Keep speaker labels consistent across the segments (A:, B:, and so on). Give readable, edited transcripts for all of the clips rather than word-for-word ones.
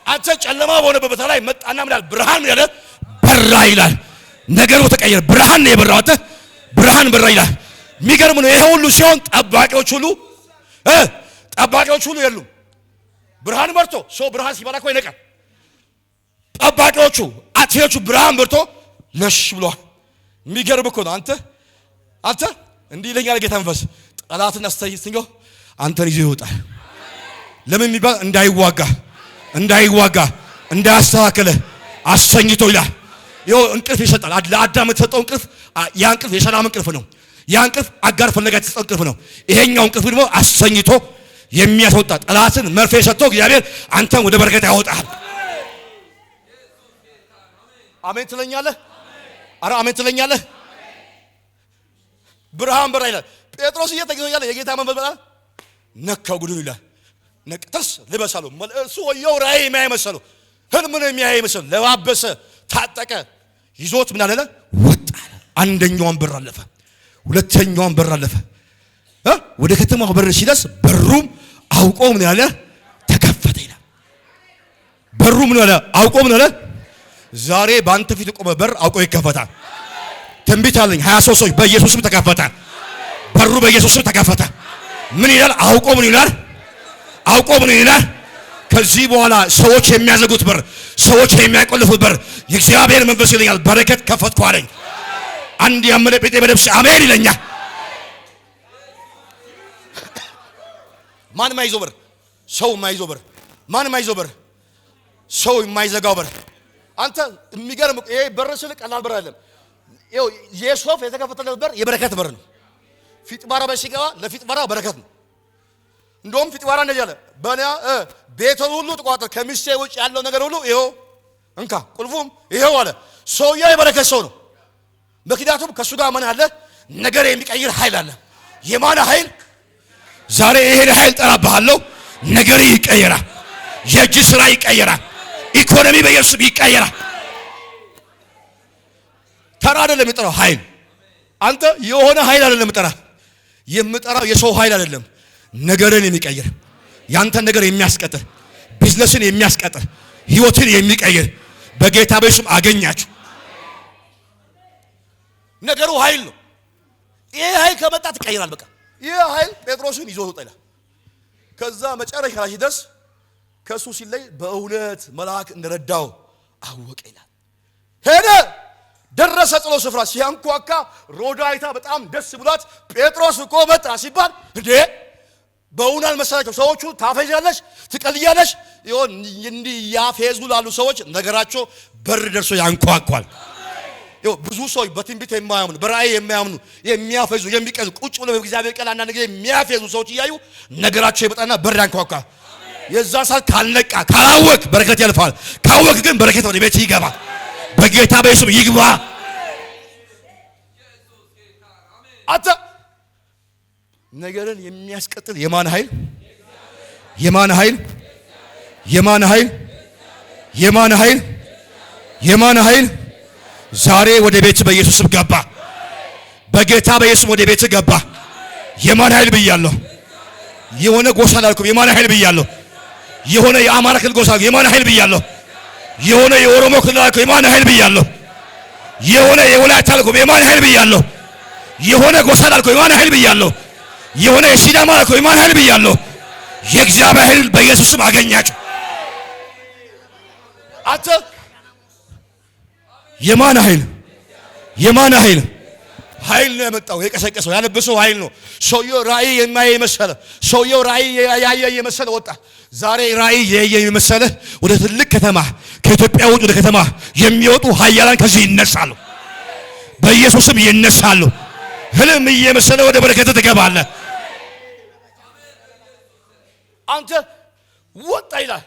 A: አንተ ጨለማ በሆነበት ቦታ ላይ መጣና ምን ያለ ብርሃን ያለ በራ ይላል። ነገሩ ተቀየረ። ብርሃን ነው የበራው። አንተ ብርሃን በራ ይላል። የሚገርም ነው። ይሄ ሁሉ ሲሆን ጠባቂዎች ሁሉ የሉም። ብርሃን በርቶ ሰው ብርሃን ሲበራ እኮ ይነቃል። ጠባቂዎቹ አጥፊዎቹ ብርሃን በርቶ ለሽ ብለዋል። የሚገርም እኮ ነው። አንተ እንዲህ ይለኛል ጌታ መንፈስ ጠላትን አስተይስንጎ አንተን ይዞ ይወጣል። ለምን የሚባል እንዳይዋጋ እንዳያስተካከለ አስተኝቶ ይላል። ይኸው እንቅልፍ ይሰጣል። ለአዳም የተሰጠው እንቅልፍ ያ እንቅልፍ የሰላም እንቅልፍ ነው። ያ እንቅልፍ አጋር ፈለጋ የተሰጠው እንቅልፍ ነው። ይሄኛው እንቅልፍ ደግሞ አስተኝቶ የሚያስወጣ ጠላትን መርፌ ሰጥቶ እግዚአብሔር አንተን ወደ በረከት ያወጣል። አሜን ትለኛለህ? አረ አሜን ትለኛለህ? ብርሃን በራ ይላል። ጴጥሮስ እየተገኘ ያለ የጌታ መንፈስ በጣም ነካው ጉዱን ይላል። ነቅተስ ልበሳለሁ እሱ ወየው ራእይ የሚያይ መሰለው ህልም ነው የሚያይ መሰለው ለባበሰ ታጠቀ ይዞት ምን አለ ወጣ። አንደኛውን በር አለፈ፣ ሁለተኛውን በር አለፈ። ወደ ከተማው በር ሲደርስ በሩም አውቆ ምን ያለ ተከፈተ ይላል። በሩ ምን ያለ አውቆ ምን ያለ ዛሬ በአንተ ፊት ቆመ በር አውቆ ይከፈታል። ትንቢት አለኝ 23 ሰዎች በኢየሱስም ተከፈተ። በሩ በኢየሱስም ተከፈተ። ምን ይላል? አውቆ ምን ይላል? አውቆ ምን ይላል? ከዚህ በኋላ ሰዎች የሚያዘጉት በር፣ ሰዎች የሚያቆልፉት በር የእግዚአብሔር መንፈስ ይለኛል በረከት ከፈትኩ አለኝ። አንድ ያመነ ጴጤ በደብስ አሜን ይለኛል። ማን ማይዞ በር? ሰው ማይዞ በር። ማን ማይዞ በር? ሰው የማይዘጋው በር። አንተ የሚገርም ይሄ በር ስል ቀላል በር አይደለም። ይኸው የሶፍ የተከፈተለት በር የበረከት በር ነው። ፊጥባራ በሲገባ ለፊጥባራ በረከት ነው። እንደውም ፊጥባራ እንደዚህ አለ በእኔ ቤቱን ሁሉ ተቋጠር ከሚስቴ ውጭ ያለው ነገር ሁሉ ይኸው እንካ ቁልፉም ይኸው አለ። ሰውዬው የበረከት ሰው ነው። ምክንያቱም ከእሱ ጋር ምን አለ? ነገር የሚቀይር ኃይል አለ። የማን ኃይል? ዛሬ ይሄን ኃይል ጠራብሃለሁ። ነገር ይቀየራል። የእጅ ስራ ይቀየራል። ኢኮኖሚ በኢየሱስ ይቀየራል። ተራ አይደለም የምጠራው ኃይል። አንተ የሆነ ኃይል አይደለም የምጠራው የሰው ኃይል አይደለም። ነገርን የሚቀይር ያንተን ነገር የሚያስቀጥል ቢዝነስን የሚያስቀጥል ህይወትን የሚቀይር በጌታ በኢየሱስ አገኛችሁ። ነገሩ ኃይል ነው። ይሄ ኃይል ከመጣ ትቀይራል። በቃ ይሄ ኃይል ጴጥሮስን ይዞ ወጣ ይላል። ከዛ መጨረሻ ላይ ሲደርስ ከሱ ሲለይ በእውነት መልአክ እንደረዳው አወቀ ይላል። ሄደ ደረሰ ጸሎት ስፍራ ሲያንኳካ ሮዳ አይታ በጣም ደስ ብሏት ጴጥሮስ እኮ መጣ ሲባል እንዴ በእውነት መሰላቸው ሰዎቹ ታፈዣለሽ ትቀልያለሽ ይሁን እንዲህ ያፌዙ ላሉ ሰዎች ነገራቸው በር ደርሶ ያንኳኳል። ብዙ ሰዎች በትንቢት የማያምኑ በራእይ የማያምኑ የሚያፈዙ የሚቀዙ ቁጭ ብለው በእግዚአብሔር ቃል አንዳንድ ጊዜ የሚያፈዙ ሰዎች እያዩ ነገራቸው ይመጣና በር ያንኳኳል። የዛ ሰዓት ካልነቃ ካላወቅ በረከት ያልፋል። ካወቅ ግን በረከት ወደ ቤት ይገባል። በጌታ በኢየሱስ ይግባ። አንተ ነገርን የሚያስቀጥል የማን ኃይል? የማን ኃይል? የማን ኃይል? የማን ኃይል? የማን ኃይል? ዛሬ ወደ ቤት በኢየሱስም ገባ። በጌታ በኢየሱስ ወደ ቤት ገባ። የማን ኃይል ብያለሁ? የሆነ ጎሳ አላልኩም። የማን ኃይል ብያለሁ? የሆነ የአማራ ክልል ጎሳ የማን ኃይል ብያለሁ? የሆነ የኦሮሞ ክልል አልኩ የማን ኃይል ብያለሁ? የሆነ የወላይታ አልኩ የማን ኃይል ብያለሁ? የሆነ ጎሳ አልኩ የማን ኃይል ብያለሁ? የሆነ የሲዳማ አልኩ የማን ኃይል ብያለሁ? የእግዚአብሔር ኃይል በኢየሱስም አገኛችሁ። አንተ የማን ኃይል? የማን ኃይል? ኃይል ነው የመጣው የቀሰቀሰው ያለበሰው ኃይል ነው። ሰውየው ራእይ የማያይ የመሰለ ሰውየው ራእይ ያየ የመሰለ ወጣ። ዛሬ ራእይ ያየ የመሰለ ወደ ትልቅ ከተማ ከኢትዮጵያ ውጭ ወደ ከተማ የሚወጡ ኃያላን ከዚህ ይነሳሉ። በኢየሱስም ይነሳሉ። ህልም እየመሰለ ወደ በረከት ትገባለህ። አንተ ወጣ ይላል።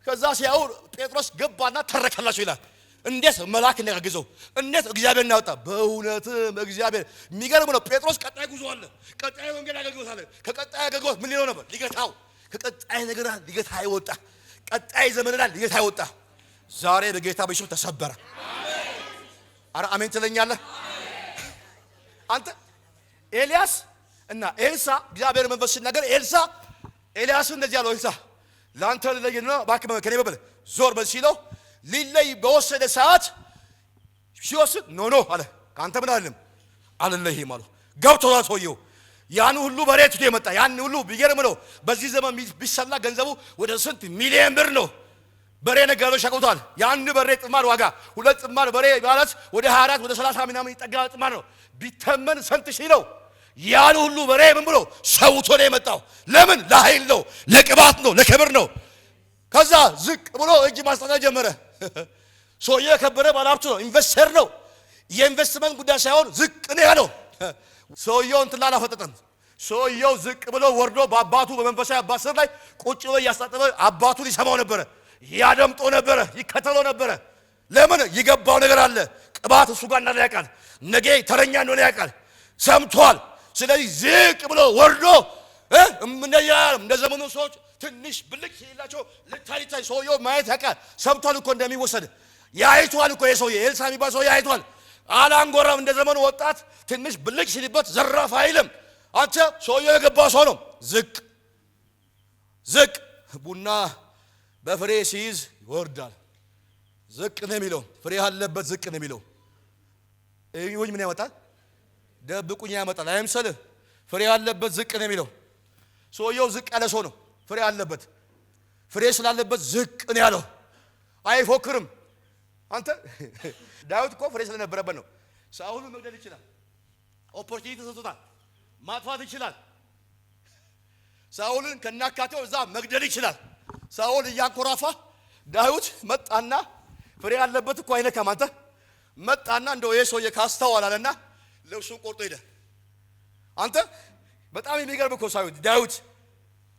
A: ከዛ ሲያው ጴጥሮስ ገባና ተረከላቸው ይላል። እንዴት መልአክ እንደያገዘው እንዴት እግዚአብሔር እናወጣ። በእውነትም እግዚአብሔር የሚገርም ነው። ጴጥሮስ ቀጣይ ጉዞ አለ። ቀጣይ ወንጌል አገልግሎት አለ። ከቀጣይ አገልግሎት ምን ሊሆን ነበር? ሊገታው ከቀጣይ ነገር ሊገታ አይወጣ። ቀጣይ ዘመንና ሊገታ አይወጣ። ዛሬ በጌታ በኢየሱስ ተሰበረ። አረ አሜን ትለኛለህ? አንተ ኤልያስ እና ኤልሳ እግዚአብሔር መንፈስ ሲናገር ኤልያስ እንደዚህ ያለው ኤልሳ ላንተ ልለይና ባክመ ከኔ በበለ ዞር በል ሲለው ሊለይ በወሰደ ሰዓት ሲወስድ ኖ አለ ካንተ ምን አለም አልለይም አለው። ገብቶታል ሰውየው። ያን ሁሉ በሬት ትቶ የመጣ ያን ሁሉ ቢገርም ነው። በዚህ ዘመን ቢሰላ ገንዘቡ ወደ ስንት ሚሊዮን ብር ነው። በሬ ነጋዴዎች ያውቁታል። ያን በሬ ጥማር ዋጋ 2 ጥማር በሬ ማለት ወደ 24 ወደ 30 ምናምን ይጠጋ ጥማር ነው። ቢተመን ስንት ሺህ ነው። ያን ሁሉ በሬ ምን ብሎ ሰውቶ ነው የመጣው? ለምን? ለኃይል ነው፣ ለቅባት ነው፣ ለክብር ነው። ከዛ ዝቅ ብሎ እጅ ማስጣት ጀመረ። ሰውየው የከበረ ባለሀብት ነው፣ ኢንቨስተር ነው። የኢንቨስትመንት ጉዳይ ሳይሆን ዝቅ ነው ያለው። ሰውየው እንትን አላፈጠጠም። ሰውየው ዝቅ ብሎ ወርዶ በአባቱ በመንፈሳዊ አባት ስር ላይ ቁጭ ብሎ እያስታጠበ አባቱን ይሰማው ነበረ፣ ያደምጦ ነበረ፣ ይከተለው ነበረ። ለምን? ይገባው ነገር አለ። ቅባት እሱ ጋር እንዳለ ያውቃል። ነገ ተረኛ እንደሆነ ያውቃል። ሰምቷል። ስለዚህ ዝቅ ብሎ ወርዶ እንደ ዘመኑ ሰዎች ትንሽ ብልጭ ሲላቸው ልታይ ሰውየው ማየት ያውቃል። ሰምቷል እኮ እንደሚወሰድ ያይቷል እኮ የሰውዬ ኤልሳ የሚባል ሰውዬ አይቷል። አላንጎራም። እንደ ዘመኑ ወጣት ትንሽ ብልጭ ሲልበት ዘራፍ አይልም። አንተ ሰውየው የገባ ሰው ነው። ዝቅ ቡና በፍሬ ሲይዝ ይወርዳል። ዝቅ ነው የሚለው። ፍሬ ያለበት ዝቅ ነው የሚለው። እዩኝ ምን ያመጣል? ደብቁኝ ያመጣል። አይምሰልህ። ፍሬ ያለበት ዝቅ ነው የሚለው። ሰውየው ዝቅ ያለ ሰው ነው። ፍሬ ያለበት ፍሬ ስላለበት ዝቅ ነው ያለው። አይፎክርም። አንተ ዳዊት እኮ ፍሬ ስለነበረበት ነው። ሳኦልን መግደል ይችላል። ኦፖርቹኒቲ ተሰጥቶታል። ማጥፋት ይችላል። ሳኦልን ከናካቴው እዛ መግደል ይችላል። ሳኦል እያንኮራፋ ዳዊት መጣና ፍሬ ያለበት እኮ አይነካም። አንተ መጣና እንደው የሰውዬ ካስተዋል አለና ልብሱን ቆርጦ ሄደ። አንተ በጣም የሚገርም እኮ ሳይሆን ዳዊት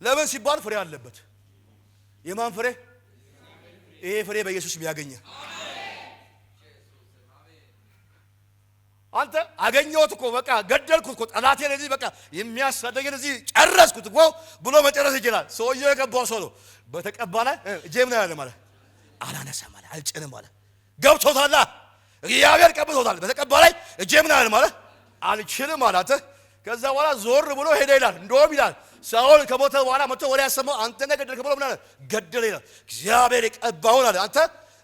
A: ለምን ሲባል ፍሬ አለበት። የማን ፍሬ? ይሄ ፍሬ በኢየሱስ ቢያገኘ አንተ አገኘሁት እኮ በቃ ገደልኩት እኮ ጠላቴን እዚህ በቃ የሚያሳደገን እዚህ ጨረስኩት እኮ ብሎ መጨረስ ይችላል። ሰውየው የገባው ሰው ነው። በተቀባ ላይ እጄም ነው ያለ ማለት አላነሳም ማለት አልጭንም ማለት ገብቶታል። እግዚአብሔር ቀብቶታል። በተቀባ ላይ እጄም ነው ያለ ማለት አልችልም ማለት። ከዛ በኋላ ዞር ብሎ ሄደ ይላል። እንደውም ይላል ሳኦል ከሞተ በኋላ መጥቶ ወሬ ያሰማው አንተ ነህ ገደልክ ብሎ ምን አለ? ገደለ ይላል። እግዚአብሔር የቀባውን አለ።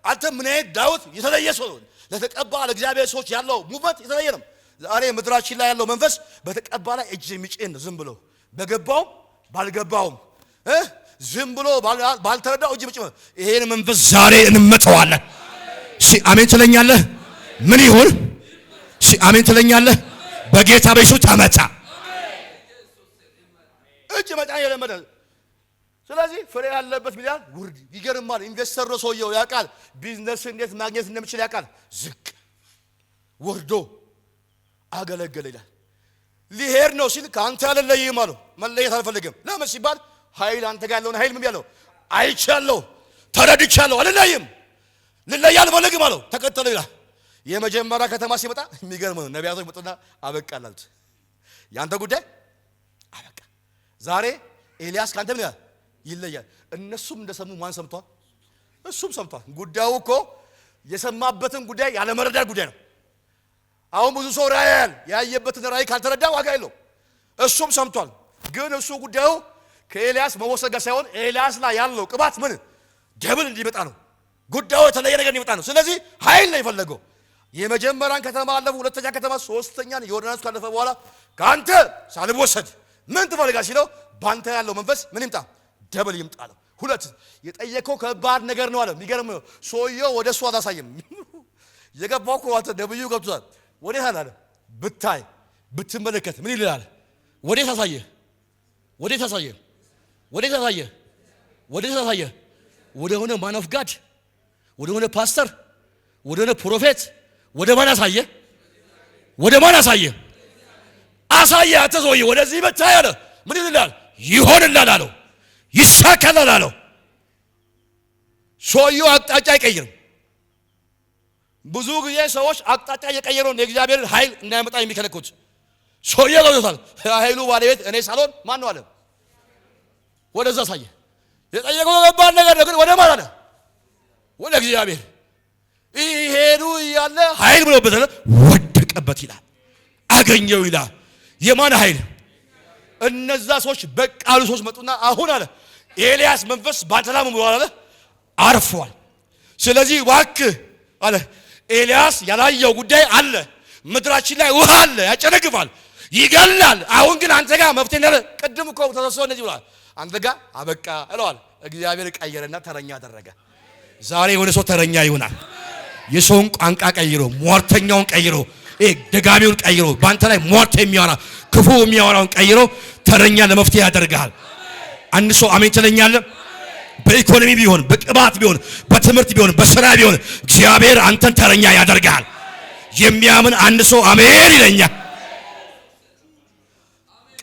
A: አንተ ምን አይነት ዳዊት የተለየ ሰው ነው። ለተቀባ ለእግዚአብሔር ሰዎች ያለው ሙቭመንት የተለየ ነው። ዛሬ ምድራችን ላይ ያለው መንፈስ በተቀባ ላይ እጅ የሚጭን ዝም ብሎ በገባውም ባልገባውም ዝም ብሎ ባልተረዳው እጅ የሚጭን ይሄን መንፈስ ዛሬ እንመተዋለን። አሜን ትለኛለህ? ምን ይሁን? አሜን ትለኛለህ? በጌታ በኢየሱስ ተመታ። እጅ መጫን የለመደ። ስለዚህ ፍሬ ያለበት ሚሊዮን ውርድ ይገርማል። ኢንቨስተር ነው ሰውየው ያውቃል። ቢዝነስ እንዴት ማግኘት እንደሚችል ያውቃል። ዝቅ ወርዶ አገለገለ ይላል። ሊሄድ ነው ሲል ካንተ አልለይም አለው። መለየት አልፈልግም። ለምን ሲባል ኃይል አንተ ጋር ያለውን ኃይል ምን ያለው አይቻለሁ፣ ተረድቻለሁ፣ አልለይም፣ ልለይ አልፈልግም አለው። ተከተለው ይላል። የመጀመሪያ ከተማ ሲመጣ የሚገርም ነው። ነቢያቶች መጡና አበቃላልት ያንተ ጉዳይ አበቃ። ዛሬ ኤልያስ ካንተ ምን ያህል ይለያል። እነሱም እንደሰሙ ማን ሰምቷል? እሱም ሰምቷል። ጉዳዩ እኮ የሰማበትን ጉዳይ ያለ መረዳት ጉዳይ ነው። አሁን ብዙ ሰው ራእይ ያየበትን ራእይ ካልተረዳ ዋጋ የለው። እሱም ሰምቷል። ግን እሱ ጉዳዩ ከኤልያስ መወሰድ ጋር ሳይሆን ኤልያስ ላይ ያለው ቅባት ምን ደብል እንዲመጣ ነው። ጉዳዩ የተለየ ነገር እንዲመጣ ነው። ስለዚህ ኃይል ነው የፈለገው። የመጀመሪያን ከተማ አለፉ። ሁለተኛ ከተማ፣ ሶስተኛን ዮርዳኖስ ካለፈ በኋላ ካንተ ሳልወሰድ ምን ትፈልጋለህ ሲለው ባንተ ያለው መንፈስ ምን ይምጣ? ደብል ይምጣ አለው። ሁለት የጠየቀው ከባድ ነገር ነው አለ። የሚገርም ነው። ሰውየው ወደ እሱ አላሳየም። የገባው እኮ አንተ ደብዩ ገብቷል። ወዴት አለ? ብታይ ብትመለከት ምን ይላል? ወዴት አሳየ? ወዴት አሳየ? ወዴት አሳየ? ወዴት አሳየ? ወደ ሆነ ማን ኦፍ ጋድ፣ ወደ ሆነ ፓስተር፣ ወደ ሆነ ፕሮፌት፣ ወደ ማን አሳየ? ወደ ማን አሳየ? አሳየ። አንተ ሰውዬ ወደዚህ ብታይ አለ። ምን ይላል? ይሆንልሃል አለው። ይሳካላል አለው። ሰውየው አቅጣጫ አይቀይርም። ብዙ ጊዜ ሰዎች አቅጣጫ እየቀየሩ የእግዚአብሔር ኃይል እንዳይመጣ የሚከለክሉት። ሰውየው ገብቶታል። ኃይሉ ባለቤት እኔ ሳልሆን ማን ነው አለ። ወደዛ አሳየ። የጠየቀው ከባድ ነገር ግን ወደ ማን አለ? ወደ እግዚአብሔር። ይሄዱ እያለ ኃይል ብሎበት ወደቀበት ይላል። አገኘው ይላል። የማን ኃይል? እነዛ ሰዎች በቃሉ ሰዎች መጡና አሁን አለ ኤልያስ መንፈስ ባንተ ላይ ምን አርፏል። ስለዚህ እባክህ አለ ኤልያስ ያላየው ጉዳይ አለ። ምድራችን ላይ ውሃ አለ፣ ያጨነግፋል፣ ይገላል። አሁን ግን አንተ ጋር መፍትሄ እንዳለ ቅድም እኮ ተሰሶ እንደዚህ ብሏል። አንተ ጋር አበቃ እለዋል። እግዚአብሔር ቀየረና ተረኛ አደረገ። ዛሬ የሆነ ሰው ተረኛ ይሆናል። የሰውን ቋንቋ ቀይሮ፣ ሟርተኛውን ቀይሮ፣ ደጋሚውን ቀይሮ፣ ባንተ ላይ ሟርት የሚያወራ ክፉ የሚያወራውን ቀይሮ ተረኛ ለመፍትሄ ያደርጋል። አንድ ሰው አሜን ትለኛለህ? በኢኮኖሚ ቢሆን፣ በቅባት ቢሆን፣ በትምህርት ቢሆን፣ በስራ ቢሆን እግዚአብሔር አንተን ተረኛ ያደርጋል። የሚያምን አንድ ሰው አሜን ይለኛል።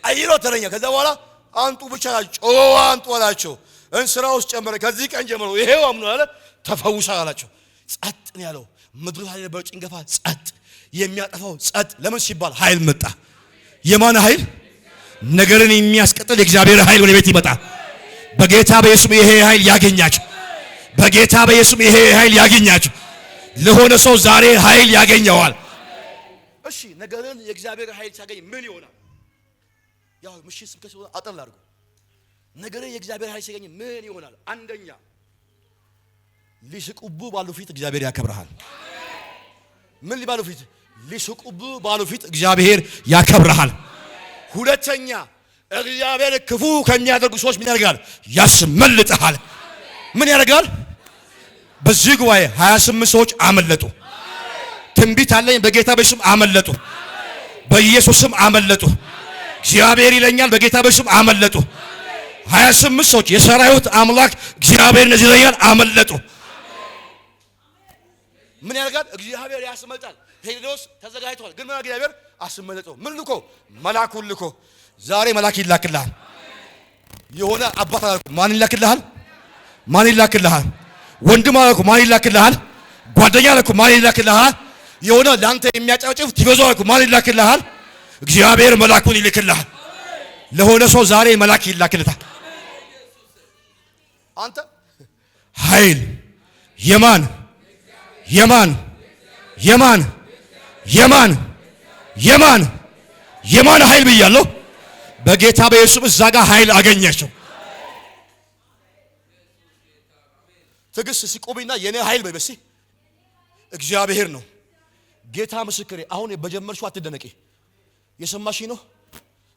A: ቀይሮ ተረኛ። ከዛ በኋላ አንጡ ብቻ ጮዋ አንጡ አላቸው። እንስራ ውስጥ ጨመረ። ከዚህ ቀን ጀምሮ ይሄው አምኑ አለ ተፈውሳ አላቸው። ጸጥ ነው ያለው። ምድሩ ላይ የነበረው ጭንገፋ ጸጥ፣ የሚያጠፋው ጸጥ። ለምን ሲባል ኃይል መጣ። የማን ኃይል? ነገርን የሚያስቀጥል የእግዚአብሔር ኃይል ወደ ቤት ይመጣ። በጌታ በኢየሱስ ይሄ ኃይል ያገኛችሁ። በጌታ በኢየሱስ ይሄ ኃይል ያገኛችሁ። ለሆነ ሰው ዛሬ ኃይል ያገኘዋል። እሺ ነገርን የእግዚአብሔር ኃይል ሲያገኝ ምን ይሆናል? ያው ምሽት ስብከት አጠር አድርጎ ነገርን የእግዚአብሔር ኃይል ሲያገኝ ምን ይሆናል? አንደኛ ሊስቁቡ ባሉ ፊት እግዚአብሔር ያከብርሃል። ምን ሊባሉ ፊት? ሊስቁቡ ባሉ ፊት እግዚአብሔር ያከብርሃል። ሁለተኛ እግዚአብሔር ክፉ ከሚያደርጉ ሰዎች ምን ያደርጋል? ያስመልጥሃል። ምን ያደርጋል? በዚህ ጉባኤ 28 ሰዎች አመለጡ። ትንቢት አለኝ በጌታ በኢየሱስም አመለጡ። በኢየሱስም አመለጡ። እግዚአብሔር ይለኛል በጌታ በኢየሱስም አመለጡ። 28 ሰዎች የሰራዊት አምላክ እግዚአብሔር እነዚህ ይለኛል አመለጡ። ምን ያደርጋል? እግዚአብሔር ያስመልጣል። ሄሮድስ ተዘጋጅቷል፣ ግን እግዚአብሔር አስመለጠው። ምን ልኮ? መልአኩን ልኮ። ዛሬ መልአክ ይላክልሃል። የሆነ አባት አልኩ ማን ይላክልሃል? ማን ይላክልሃል? ወንድም አልኩ ማን ይላክልሃል? ጓደኛ አልኩ ማን ይላክልሃል? የሆነ ላንተ የሚያጨበጭብ ትበዞ አልኩ ማን ይላክልሃል? እግዚአብሔር መልአኩን ይልክልሃል። ለሆነ ሰው ዛሬ መልአክ ይላክልታል። አንተ ኃይል የማን የማን የማን የማን የማን የማን ኃይል ብያለሁ? በጌታ በኢየሱስ እዛ ጋር ኃይል አገኘችው። ትዕግስት ሲቆምና የኔ ኃይል በበሲ እግዚአብሔር ነው። ጌታ ምስክሬ። አሁን በጀመርሽው አትደነቂ። የሰማሽ ነው።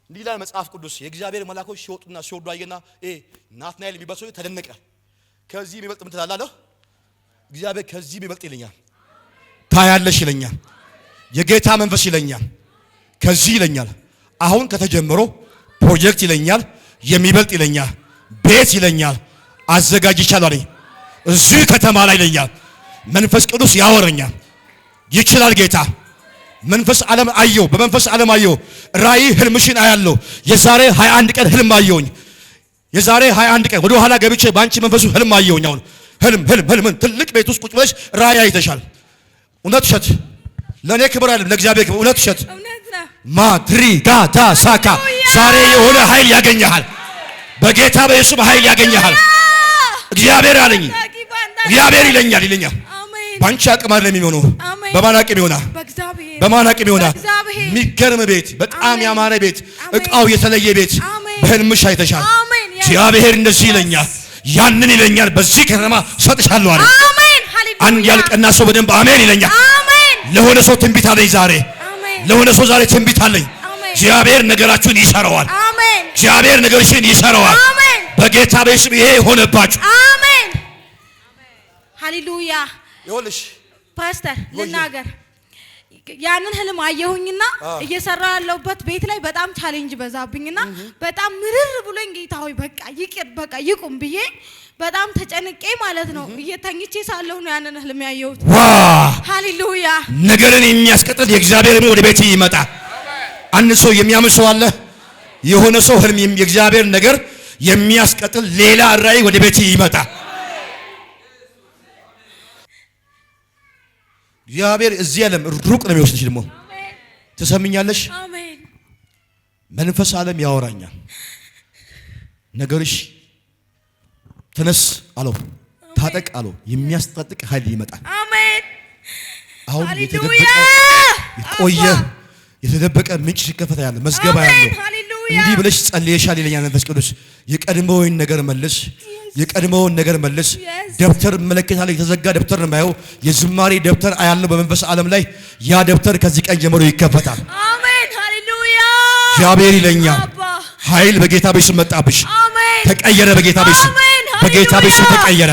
A: እንዲህ ላይ መጽሐፍ ቅዱስ የእግዚአብሔር መልአኮች ሲወጡና ሲወርዱ አየና ናትናኤል የሚባል ሰው ተደነቀ። ከዚህ የሚበልጥ ምን ትላለህ? እግዚአብሔር ከዚህ የሚበልጥ ይለኛል። ታያለሽ ይለኛል። የጌታ መንፈስ ይለኛል። ከዚህ ይለኛል። አሁን ከተጀመሮ ፕሮጀክት ይለኛል። የሚበልጥ ይለኛል። ቤት ይለኛል። አዘጋጅቻለሁ አለኝ። እዚህ ከተማ ላይ ይለኛል። መንፈስ ቅዱስ ያወረኛል። ይችላል ጌታ። መንፈስ ዓለም አየው። በመንፈስ ዓለም አየው። ራእይ ህልምሽን አያለው። የዛሬ 21 ቀን ህልም አየውኝ። የዛሬ 21 ቀን ወደ ኋላ ገብቼ ባንቺ መንፈሱ ህልም አየውኝ። አሁን ህልም ትልቅ ቤት ውስጥ ቁጭ ብለሽ ራእይ አይተሻል። እውነት ውሸት? ለኔ ክብር አይደለም ለእግዚአብሔር ክብር። እውነት ውሸት? ማድሪ ጋታ ሳካ ዛሬ የሆነ ኃይል ያገኘሃል። በጌታ በኢየሱስ ኃይል ያገኘሃል። እግዚአብሔር አለኝ። እግዚአብሔር ይለኛል ባንቺ አቅም አይደለም የሚሆነው፣ በማን አቅም ይሆናል? በማን አቅም ይሆናል? የሚገርም ቤት፣ በጣም ያማረ ቤት፣ እቃው የተለየ ቤት በህልምሽ አይተሻል። እግዚአብሔር እንደዚህ ይለኛል፣ ያንን ይለኛል በዚህ ከተማ ሰጥሻለሁ አለ። አንድ ያልቀና ሰው በደንብ አሜን ይለኛል። ለሆነ ሰው ትንቢት አለኝ ዛሬ። ለሆነ ሰው ዛሬ ትንቢት አለኝ። እግዚአብሔር ነገራችሁን ይሰራዋል። እግዚአብሔር ነገርሽን ይሰራዋል። በጌታ በኢየሱስ ይሄ ሆነባችሁ።
B: አሜን ሃሌሉያ።
A: ይኸውልሽ
B: ፓስተር ልናገር፣ ያንን ህልም አየሁኝና እየሰራ ያለውበት ቤት ላይ በጣም ቻሌንጅ በዛብኝና በጣም ምርር ብሎኝ ጌታ ሆይ በቃ ይቅር በቃ ይቁም ብዬ በጣም ተጨንቄ ማለት ነው እየተኝቼ ሳለሁ ነው ያንን ህልም ያየሁት። ሃሌሉያ። ነገርን
A: የሚያስቀጥል የእግዚአብሔር ወደ ቤት ይመጣ። አንድ ሰው የሚያምን ሰው አለ። የሆነ ሰው ህልም የእግዚአብሔር ነገር የሚያስቀጥል ሌላ ራእይ ወደ ቤት ይመጣ። እግዚአብሔር እዚህ ዓለም ሩቅ ነው የሚወስድሽ። ደግሞ ትሰምኛለሽ?
B: አሜን።
A: መንፈስ ዓለም ያወራኛል። ነገርሽ ተነስ አለው፣ ታጠቅ አለው። የሚያስታጥቅ ኃይል ይመጣል።
B: አሜን።
A: አሁን የተደበቀ ምንጭ ሲከፈት ያለ መዝገባ ያለው እንዲህ ብለሽ ጸልየሻል ይለኛል መንፈስ ቅዱስ። የቀድሞውን ነገር መልስ፣ የቀድሞውን ነገር መልስ። ደብተር መለከታለሁ፣ የተዘጋ ደብተር ነው የማየው። የዝማሬ ደብተር አያለው በመንፈስ ዓለም ላይ። ያ ደብተር ከዚህ ቀን ጀምሮ ይከፈታል።
B: አሜን ሃሌሉያ።
A: እግዚአብሔር ይለኛል ኃይል በጌታ ቤት መጣብሽ፣ ተቀየረ። በጌታ ቤት ተቀየረ።